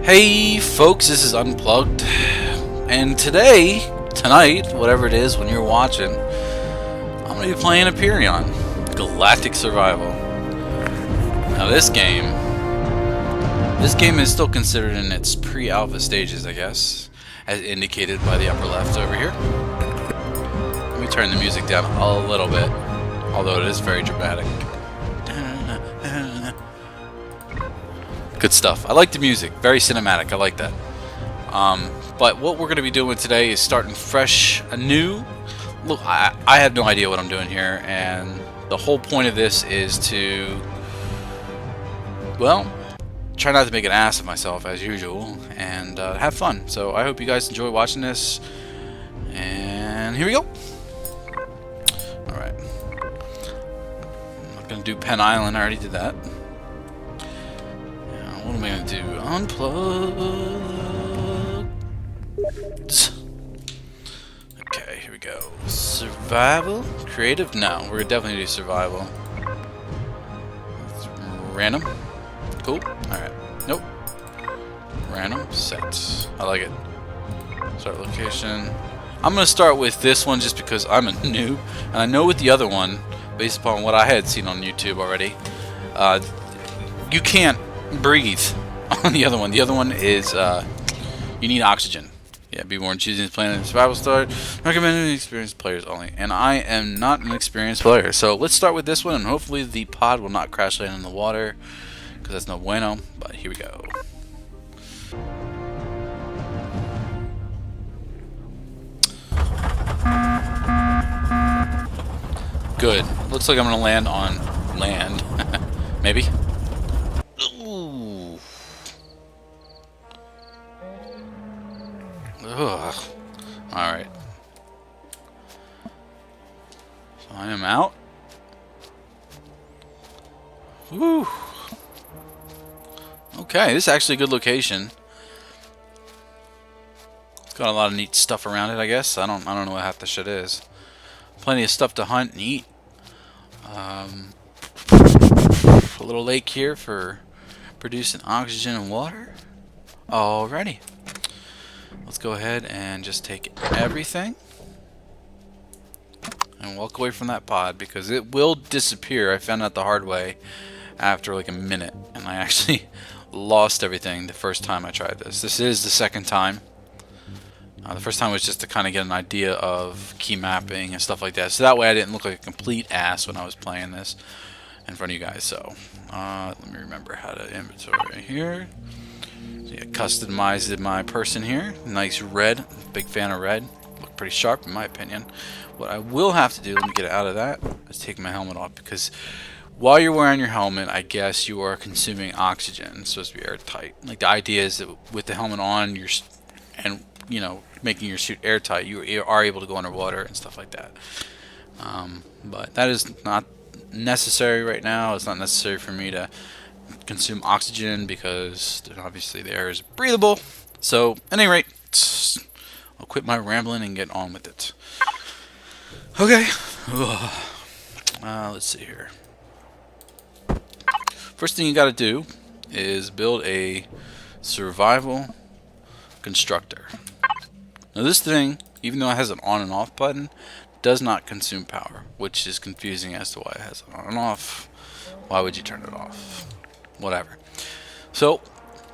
Hey folks, this is Unplugged, and tonight, whatever it is when you're watching, I'm going to be playing Empyrion, Galactic Survival. Now this game is still considered in its pre-alpha stages, I guess, as indicated by the upper left over here. Let me turn the music down a little bit, although it is very dramatic. Good stuff. I like the music. Very cinematic. I like that. But what we're going to be doing today is starting fresh, anew. Look, I have no idea what I'm doing here, and the whole point of this is to, well, try not to make an ass of myself as usual, and have fun. So I hope you guys enjoy watching this, and here we go. Alright. I'm not going to do Penn Island. I already did that. What am I going to do? Unplugged. Okay, here we go. Survival? Creative? No, we're definitely going to do survival. Random? Cool. Alright. Nope. Random. Set. I like it. Start location. I'm going to start with this one just because I'm a noob. And I know with the other one, based upon what I had seen on YouTube already, you can't breathe on the other one. The other one is you need oxygen. Yeah, be warned, choosing this planet in survival start. Recommended experienced players only. And I am not an experienced player. So let's start with this one, and hopefully the pod will not crash land in the water, because that's no bueno. But here we go. Good. Looks like I'm gonna land on land. Maybe. Ooh. Ugh. Alright. So I am out. Woo. Okay, this is actually a good location. It's got a lot of neat stuff around it, I guess. I don't know what half the shit is. Plenty of stuff to hunt and eat. A little lake here for producing oxygen and water. Alrighty. Let's go ahead and just take everything and walk away from that pod, because it will disappear. I found out the hard way after like a minute, and I actually lost everything the first time I tried this. This is the second time. The first time was just to kind of get an idea of key mapping and stuff like that, so that way I didn't look like a complete ass when I was playing this in front of you guys. So let me remember how to inventory here. So yeah, customized my person here. Nice red. Big fan of red. Look pretty sharp in my opinion. What I will have to do, let me get out of that, is take my helmet off, because while you're wearing your helmet, I guess you are consuming oxygen. It's supposed to be airtight. Like, the idea is that with the helmet on, and you know, making your suit airtight, you are able to go underwater and stuff like that. But that is not necessary right now. It's not necessary for me to consume oxygen, because obviously the air is breathable. So at any rate, I'll quit my rambling and get on with it. Okay. Let's see here. First thing you got to do is build a survival constructor. Now this thing, even though it has an on and off button, does not consume power, which is confusing as to why it has an on and off. Why would you turn it off? Whatever. So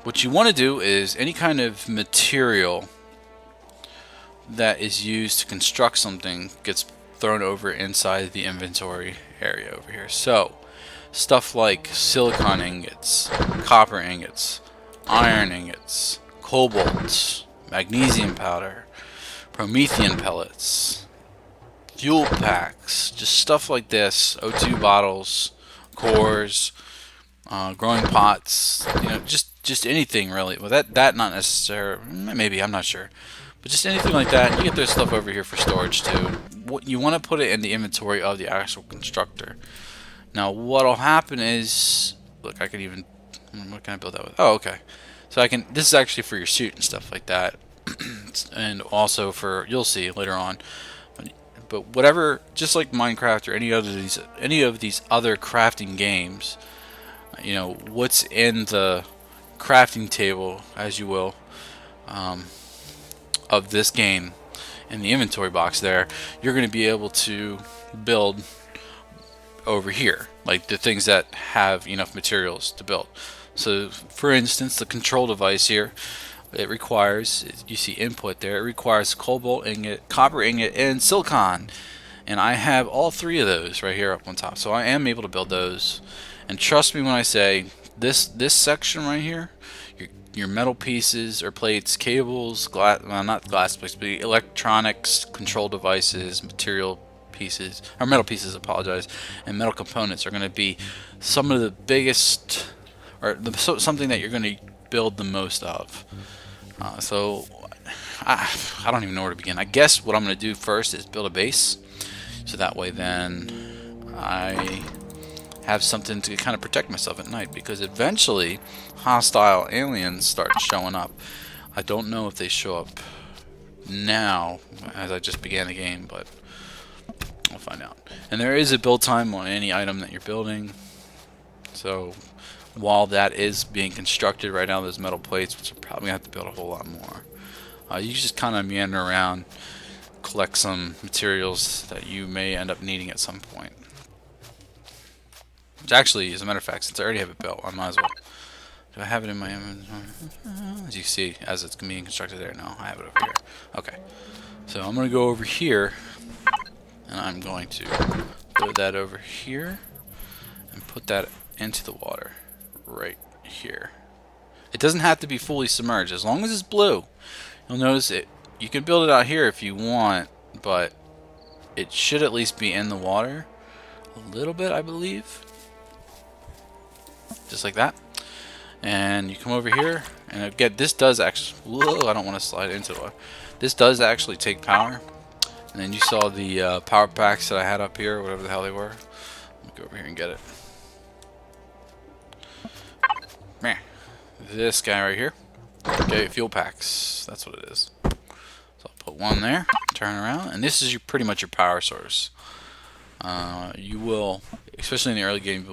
what you want to do is any kind of material that is used to construct something gets thrown over inside the inventory area over here. So stuff like silicon ingots, copper ingots, iron ingots, cobalt, magnesium powder, promethium pellets, fuel packs, just stuff like this, O2 bottles, cores, growing pots, you know, just anything really. Well, that not necessary, maybe, I'm not sure, but just anything like that. You get this stuff over here for storage too. What you want to put it in the inventory of the actual constructor. Now what'll happen is, look, I could even, what can I build that with? Oh, okay. So I can, this is actually for your suit and stuff like that. And also for, you'll see later on, but whatever, just like Minecraft or any of these other crafting games, you know, what's in the crafting table, as you will, of this game in the inventory box there, you're going to be able to build over here, like the things that have enough materials to build. So for instance, the control device here, it requires, you see input there, it requires cobalt ingot, copper ingot, and silicon. And I have all three of those right here up on top. So I am able to build those. And trust me when I say this section right here, your metal pieces or plates, cables, glass, well, not glass plates, but electronics, control devices, material pieces, or metal pieces, apologize, and metal components are going to be some of the biggest, or something that you're going to build the most of. So I don't even know where to begin. I guess what I'm going to do first is build a base, so that way then I have something to kind of protect myself at night, because eventually hostile aliens start showing up. I don't know if they show up now as I just began the game, but I'll find out. And there is a build time on any item that you're building, so while that is being constructed right now, those metal plates, which I'm probably going to have to build a whole lot more, you just kind of meander around, collect some materials that you may end up needing at some point. Which actually, as a matter of fact, since I already have it built, I might as well. Do I have it in my inventory? As you see, as it's being constructed there, no, I have it over here. Okay, so I'm going to go over here, and I'm going to throw that over here, and put that into the water, right here. It doesn't have to be fully submerged, as long as it's blue. You'll notice it. You can build it out here if you want, but it should at least be in the water a little bit, I believe. Just like that. And you come over here, and again, this does actually, whoa, I don't want to slide into the water. This does actually take power. And then you saw the power packs that I had up here, whatever the hell they were. Let me go over here and get it. Meh. This guy right here. Okay, fuel packs. That's what it is. So I'll put one there, turn around, and this is pretty much your power source. You will, especially in the early game,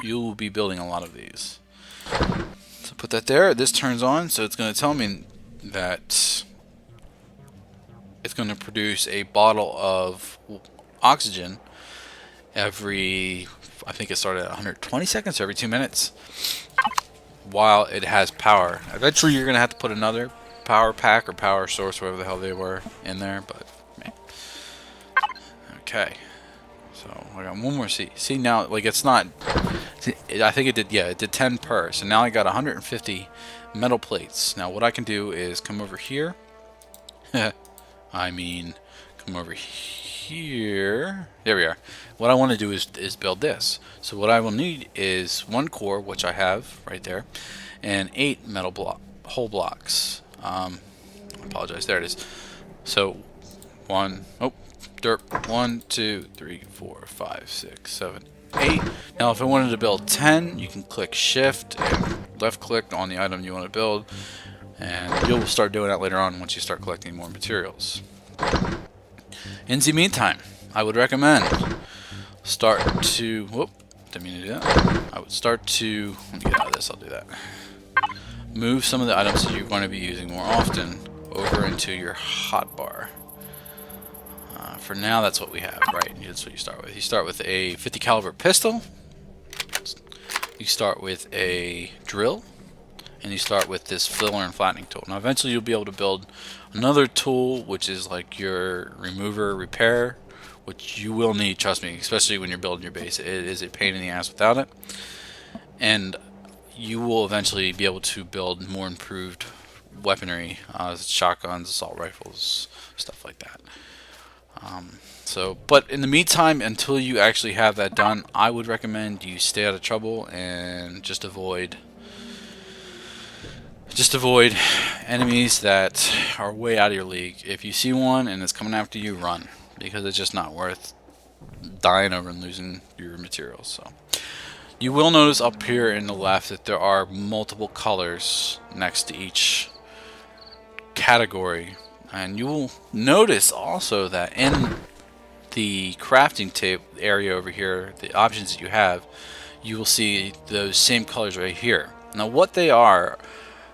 you will be building a lot of these. So put that there. This turns on, so it's going to tell me that it's going to produce a bottle of oxygen every, I think it started at 120 seconds, so every 2 minutes, while it has power. Eventually you're going to have to put another power pack or power source, whatever the hell they were, in there, but man. Okay. So I got one more seat. See now, like it's not, see, I think it did, yeah, it did 10 per. So now I got 150 metal plates. Now what I can do is come over here. I mean, come over here. There we are. What I want to do is build this. So what I will need is 1 core, which I have right there, and 8 metal whole blocks. I apologize. There it is. So 1, 2, 3, 4, 5, 6, 7, 8. Now if I wanted to build 10, you can click shift and left click on the item you want to build, and you'll start doing that later on once you start collecting more materials. In the meantime, I would recommend start to, whoop, didn't mean to do that. I would start to, let me get out of this, I'll do that. Move some of the items that you're going to be using more often over into your hotbar. For now, that's what we have, right? That's what you start with. You start with a 50 caliber pistol. You start with a drill, and you start with this filler and flattening tool. Now, eventually, you'll be able to build another tool, which is like your remover repair, which you will need. Trust me, especially when you're building your base. It is a pain in the ass without it, and you will eventually be able to build more improved weaponry, shotguns, assault rifles, stuff like that. But in the meantime, until you actually have that done, I would recommend you stay out of trouble and just avoid enemies that are way out of your league. If you see one and it's coming after you, run, because it's just not worth dying over and losing your materials. So you will notice up here in the left that there are multiple colors next to each category. And you will notice also that in the crafting table area over here, the options that you have, you will see those same colors right here. Now, what they are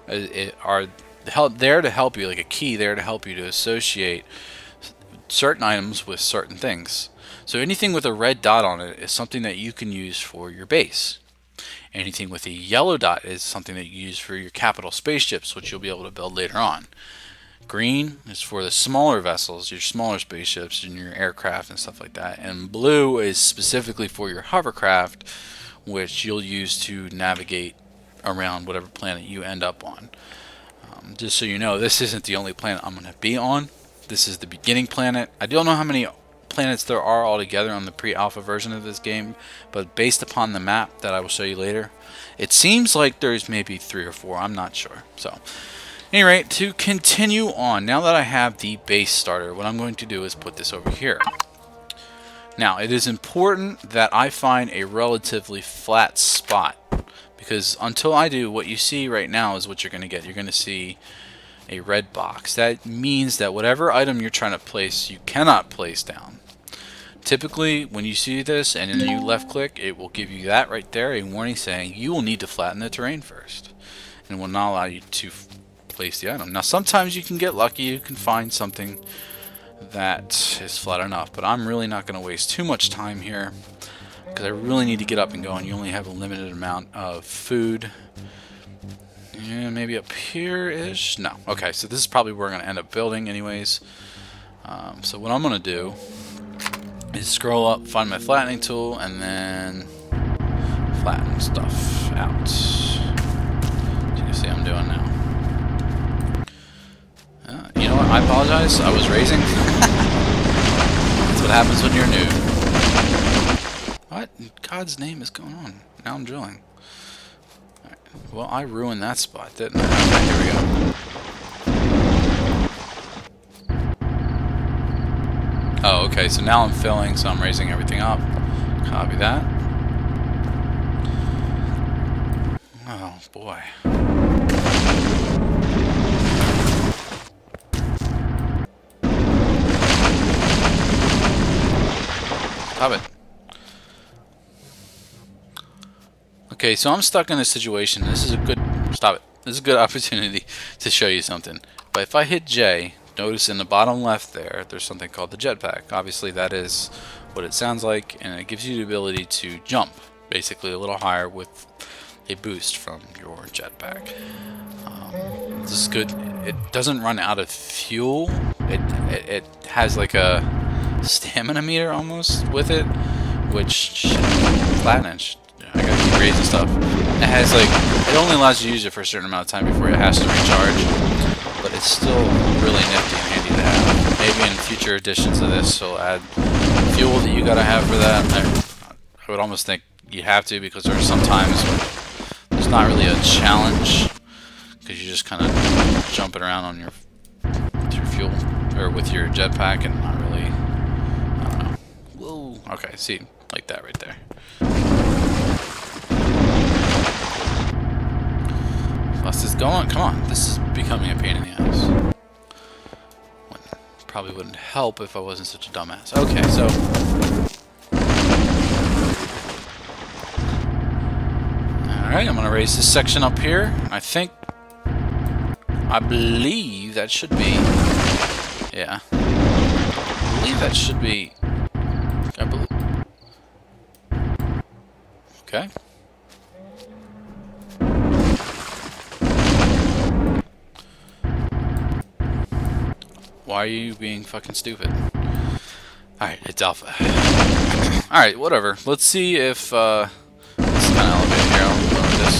there to help you, like a key there to help you to associate certain items with certain things. So anything with a red dot on it is something that you can use for your base. Anything with a yellow dot is something that you use for your capital spaceships, which you'll be able to build later on. Green is for the smaller vessels, your smaller spaceships and your aircraft and stuff like that. And blue is specifically for your hovercraft, which you'll use to navigate around whatever planet you end up on. Just so you know, this isn't the only planet I'm going to be on. This is the beginning planet. I don't know how many planets there are altogether on the pre-alpha version of this game, but based upon the map that I will show you later, it seems like there's maybe 3 or 4. I'm not sure. So, anyway, to continue on, now that I have the base starter, what I'm going to do is put this over here. Now, it is important that I find a relatively flat spot, because until I do, what you see right now is what you're going to get. You're going to see a red box. That means that whatever item you're trying to place, you cannot place down. Typically, when you see this and then you left click, it will give you that right there, a warning saying you will need to flatten the terrain first, and will not allow you to place the item. Now, sometimes you can get lucky, you can find something that is flat enough, but I'm really not going to waste too much time here, because I really need to get up and go, and you only have a limited amount of food. Yeah, maybe up here-ish? No. Okay, so this is probably where we're going to end up building anyways. So what I'm going to do is scroll up, find my flattening tool, and then flatten stuff out. As you can see I'm doing now. You know what? I apologize. I was raising. That's what happens when you're new. What in God's name is going on? Now I'm drilling. Right. Well, I ruined that spot, didn't I? Okay, here we go. Oh, okay, so now I'm filling, so I'm raising everything up. Copy that. Oh, boy. Stop it. Okay, so I'm stuck in this situation. This is a good... Stop it. This is a good opportunity to show you something. But if I hit J... Notice in the bottom left there's something called the jetpack. Obviously that is what it sounds like, and it gives you the ability to jump basically a little higher with a boost from your jetpack. This is good. It doesn't run out of fuel. It has like a stamina meter almost with it, which flatten. I gotta keep raising stuff. It has like, it only allows you to use it for a certain amount of time before it has to recharge. But it's still really nifty and handy to have. Maybe in future editions of this, it'll add fuel that you gotta have for that. I would almost think you have to, because there are some times when there's not really a challenge, because you're just kind of jumping around on with your fuel or with your jetpack and not really. I don't know. Whoa. Okay, see, like that right there. Plus this going. Come on, this is becoming a pain in the ass. Probably wouldn't help if I wasn't such a dumbass. Okay, so alright, I'm gonna raise this section up here. I believe that should be, yeah. I believe that should be, okay. Why are you being fucking stupid? Alright, it's alpha. Alright, whatever. Let's see if, this is kind of elevated here. I'll lower this.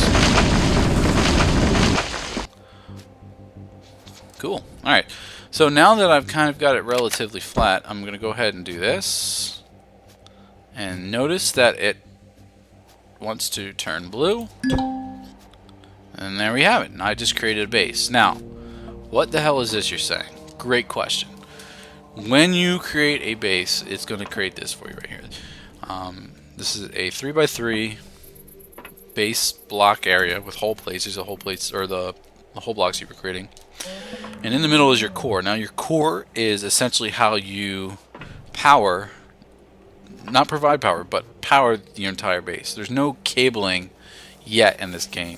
Cool. Alright. So now that I've kind of got it relatively flat, I'm going to go ahead and do this. And notice that it wants to turn blue. And there we have it. And I just created a base. Now, what the hell is this you're saying? Great question. When you create a base, it's going to create this for you right here. This is a 3x3 base block area with whole plates. These are whole plates, or the whole blocks you were creating. And in the middle is your core. Now your core is essentially how you power, not provide power, but power the entire base. There's no cabling yet in this game.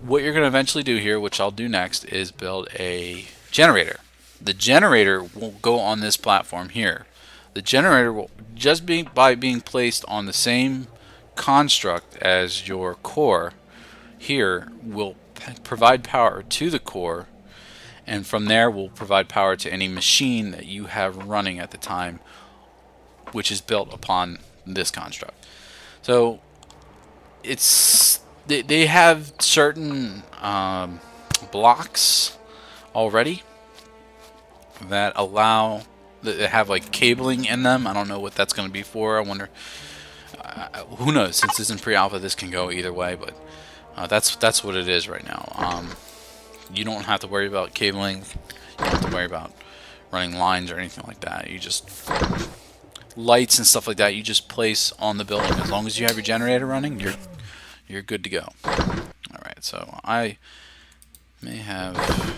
What you're going to eventually do here, which I'll do next, is build a generator. The generator will go on this platform here. The generator will just be by being placed on the same construct as your core here will provide power to the core, and from there will provide power to any machine that you have running at the time, which is built upon this construct. So they have certain blocks already that allow that have like cabling in them. I don't know what that's going to be for. I wonder. Who knows? Since this is in pre-alpha, this can go either way. But that's what it is right now. You don't have to worry about cabling. You don't have to worry about running lines or anything like that. You just lights and stuff like that. You just place on the building. As long as you have your generator running, you're good to go. All right. So I may have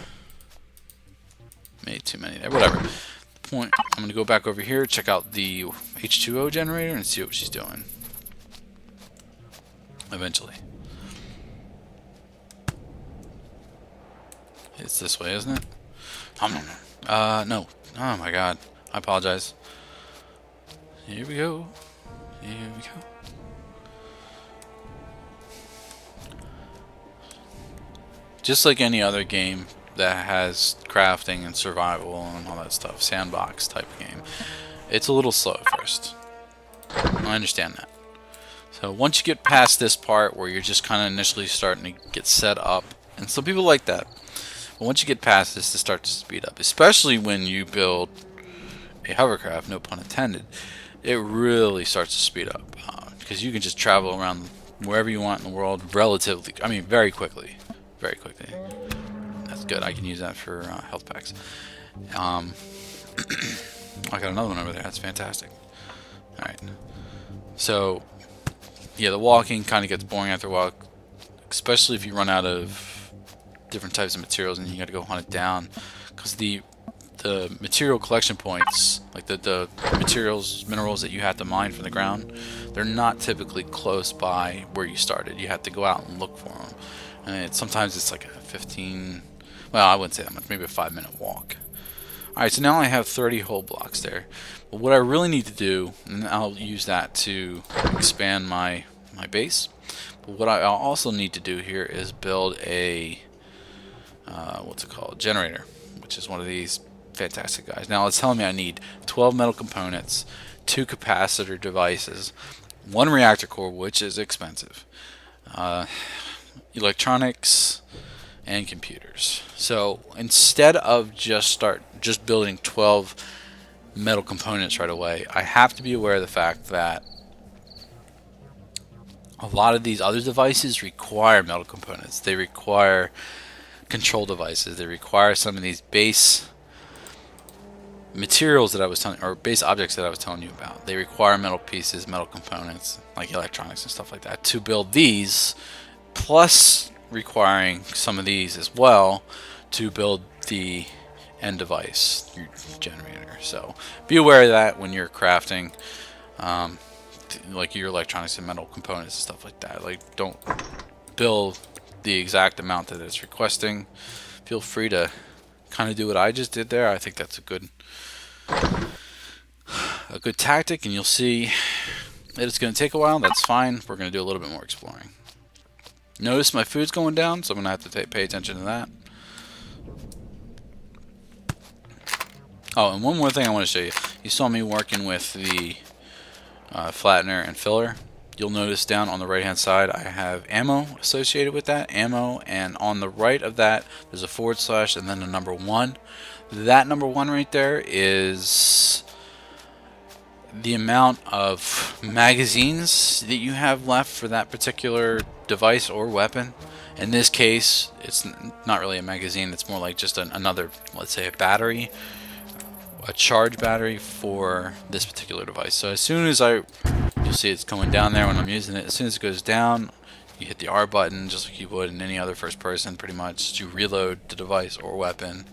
made too many there. Whatever. The point. I'm gonna go back over here, check out the H2O generator, and see what she's doing. Eventually. It's this way, isn't it? No. Oh my god. I apologize. Here we go. Here we go. Just like any other game that has crafting and survival and all that stuff, sandbox type of game, it's a little slow at first. I understand that. So once you get past this part where you're just kind of initially starting to get set up, and some people like that, but once you get past this, it starts to speed up, especially when you build a hovercraft, no pun intended. It really starts to speed up because you can just travel around wherever you want in the world relatively, I mean very quickly. Very quickly. That's good. I can use that for health packs. I got another one over there. That's fantastic. Alright. So, yeah, the walking kind of gets boring after a while, especially if you run out of different types of materials and you got to go hunt it down. Because the material collection points, like the minerals that you have to mine from the ground, they're not typically close by where you started. You have to go out and look for them. And sometimes it's like a 15, well, I wouldn't say that much, maybe a 5-minute walk. Alright, so now I have 30 whole blocks there. But what I really need to do, and I'll use that to expand my base, but what I'll also need to do here is build a, what's it called, generator, which is one of these fantastic guys. Now it's telling me I need 12 metal components, 2 capacitor devices, 1 reactor core, which is expensive, electronics, and computers. So instead of just building 12 metal components right away, I have to be aware of the fact that a lot of these other devices require metal components. They require control devices. They require some of these base materials that I was telling, or base objects that I was telling you about. They require metal pieces, metal components, like electronics and stuff like that, to build these, plus requiring some of these as well to build the end device, your generator. So be aware of that when you're crafting like your electronics and metal components and stuff like that. Like, don't build the exact amount that it's requesting. Feel free to kind of do what I just did there. I think that's a good tactic, and you'll see that it's going to take a while. That's fine. We're going to do a little bit more exploring. Notice my food's going down, so I'm going to have to pay attention to that. Oh, and one more thing I want to show you. You saw me working with the flattener and filler. You'll notice down on the right hand side I have ammo associated with that. Ammo, and on the right of that there's a / and then a number 1. That number 1 right there is the amount of magazines that you have left for that particular device or weapon. In this case, it's not really a magazine, it's more like just another, let's say, a battery, a charge battery for this particular device. So as soon as you'll see it's going down there when I'm using it. As soon as it goes down, you hit the R button just like you would in any other first person, pretty much, to reload the device or weapon.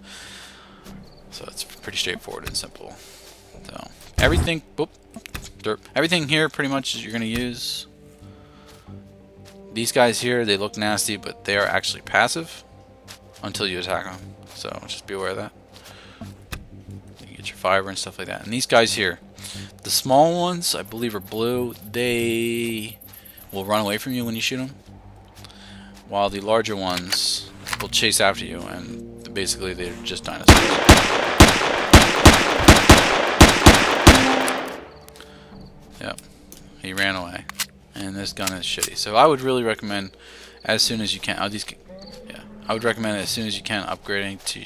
So it's pretty straightforward and simple. So everything here pretty much you're going to use These guys here, they look nasty, but they are actually passive until you attack them. So just be aware of that. You get your fiber and stuff like that. And these guys here, the small ones, I believe, are blue. They will run away from you when you shoot them, while the larger ones will chase after you, and basically they're just dinosaurs. Yep, he ran away, and this gun is shitty. So I would really recommend, as soon as you can, I would recommend as soon as you can upgrading to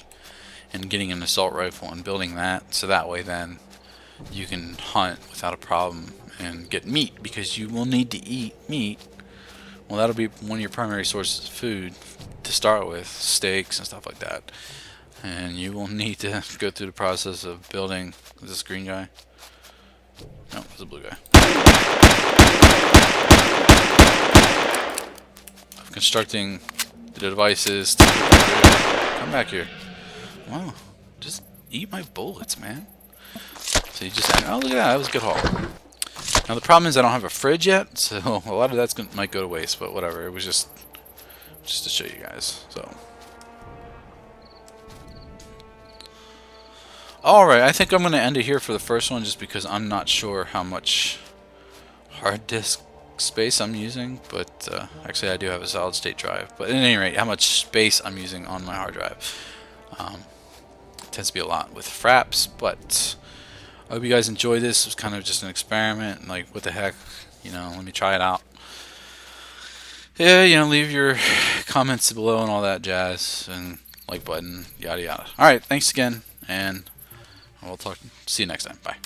and getting an assault rifle and building that, so that way then you can hunt without a problem and get meat, because you will need to eat meat. Well, that'll be one of your primary sources of food to start with, steaks and stuff like that. And you will need to go through the process of building. Is this green guy? No, it's a blue guy. Of constructing the devices. Come back here. Wow, just eat my bullets, man. So you just, oh, look at that, that was a good haul. Now the problem is I don't have a fridge yet, so a lot of that's might go to waste, but whatever. It was just to show you guys. So, all right, I think I'm gonna end it here for the first one, just because I'm not sure how much hard disk space I'm using. But actually, I do have a solid state drive. But at any rate, how much space I'm using on my hard drive tends to be a lot with fraps, but I hope you guys enjoy this. It was kind of just an experiment, like, what the heck, you know, let me try it out. Yeah, you know, leave your comments below and all that jazz, and like button, yada yada. Alright, thanks again, and see you next time. Bye.